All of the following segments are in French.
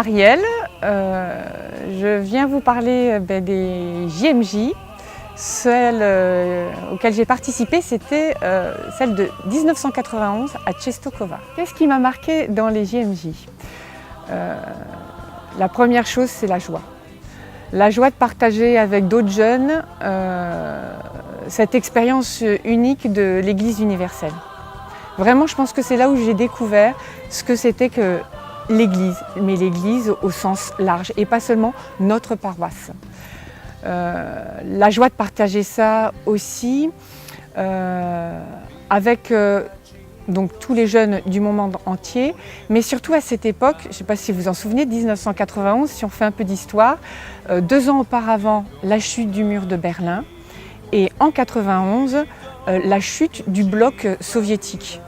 Ariel, je viens vous parler des JMJ. Celle auquel j'ai participé, c'était celle de 1991 à Czestochowa. Qu'est-ce qui m'a marqué dans les JMJ? La première chose, c'est la joie. La joie de partager avec d'autres jeunes cette expérience unique de l'Église universelle. Vraiment, je pense que c'est là où j'ai découvert ce que c'était que l'Église, mais l'Église au sens large et pas seulement notre paroisse. La joie de partager ça aussi avec donc tous les jeunes du monde entier, mais surtout à cette époque, je ne sais pas si vous vous en souvenez, 1991, si on fait un peu d'histoire, 2 ans auparavant, la chute du mur de Berlin et en 1991, la chute du bloc soviétique.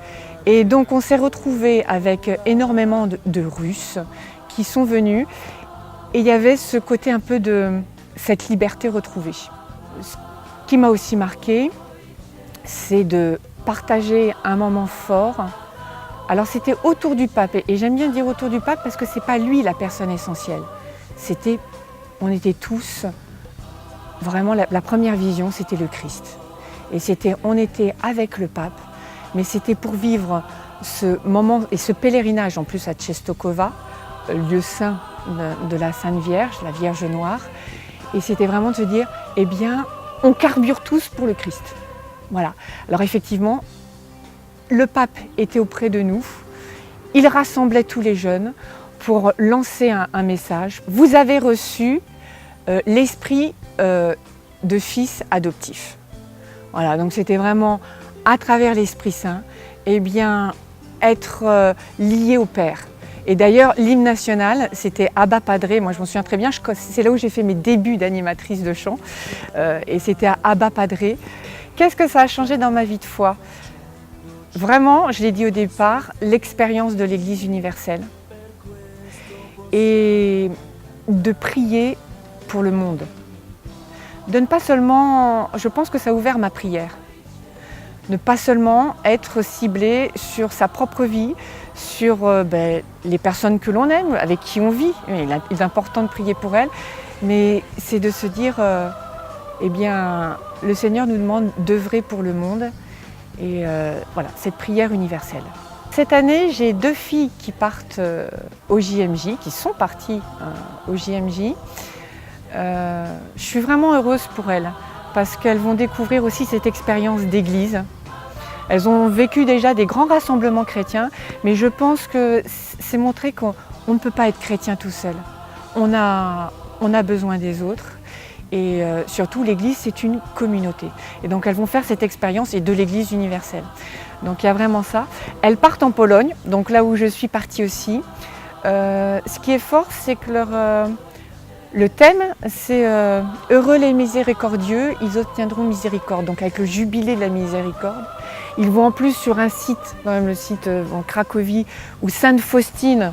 Et donc on s'est retrouvés avec énormément de Russes qui sont venus et il y avait ce côté un peu de cette liberté retrouvée. Ce qui m'a aussi marqué, c'est de partager un moment fort. Alors c'était autour du pape, et j'aime bien dire autour du pape parce que c'est pas lui la personne essentielle. On était tous, vraiment la première vision, c'était le Christ. Et on était avec le pape, mais c'était pour vivre ce moment et ce pèlerinage en plus à Czestochowa, lieu saint de la Sainte Vierge, la Vierge Noire. Et c'était vraiment de se dire, eh bien, on carbure tous pour le Christ. Voilà. Alors effectivement, le pape était auprès de nous, il rassemblait tous les jeunes pour lancer un message. Vous avez reçu l'esprit de fils adoptif. Voilà, donc c'était vraiment à travers l'Esprit Saint, eh bien, être lié au Père. Et d'ailleurs, l'hymne national, c'était Abba Padre. Moi, je m'en souviens très bien. C'est là où j'ai fait mes débuts d'animatrice de chant. Et c'était à Abba Padre. Qu'est-ce que ça a changé dans ma vie de foi? Vraiment, je l'ai dit au départ, l'expérience de l'Église universelle. Et de prier pour le monde. De ne pas seulement... Je pense que ça a ouvert ma prière. Ne pas seulement être ciblé sur sa propre vie, sur les personnes que l'on aime, avec qui on vit. Il est important de prier pour elles, mais c'est de se dire, eh bien, le Seigneur nous demande d'œuvrer pour le monde. Et voilà, cette prière universelle. Cette année, j'ai 2 filles qui partent au JMJ, qui sont parties au JMJ. Je suis vraiment heureuse pour elles, parce qu'elles vont découvrir aussi cette expérience d'église. Elles ont vécu déjà des grands rassemblements chrétiens, mais je pense que c'est montrer qu'on ne peut pas être chrétien tout seul. On a besoin des autres et surtout l'église, c'est une communauté. Et donc elles vont faire cette expérience et de l'église universelle. Donc il y a vraiment ça. Elles partent en Pologne, donc là où je suis partie aussi. Ce qui est fort, c'est que le thème, c'est « Heureux les miséricordieux, ils obtiendront miséricorde », donc avec le jubilé de la miséricorde. Ils vont en plus sur un site, quand même le site en Cracovie, où Sainte Faustine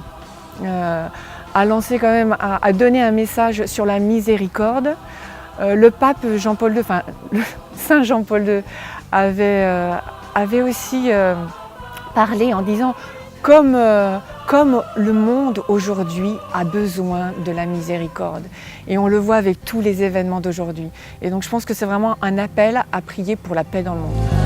a lancé quand même, a donné un message sur la miséricorde. Le pape Jean-Paul II, enfin Saint Jean-Paul II avait aussi parlé en disant comme le monde aujourd'hui a besoin de la miséricorde. Et on le voit avec tous les événements d'aujourd'hui. Et donc je pense que c'est vraiment un appel à prier pour la paix dans le monde.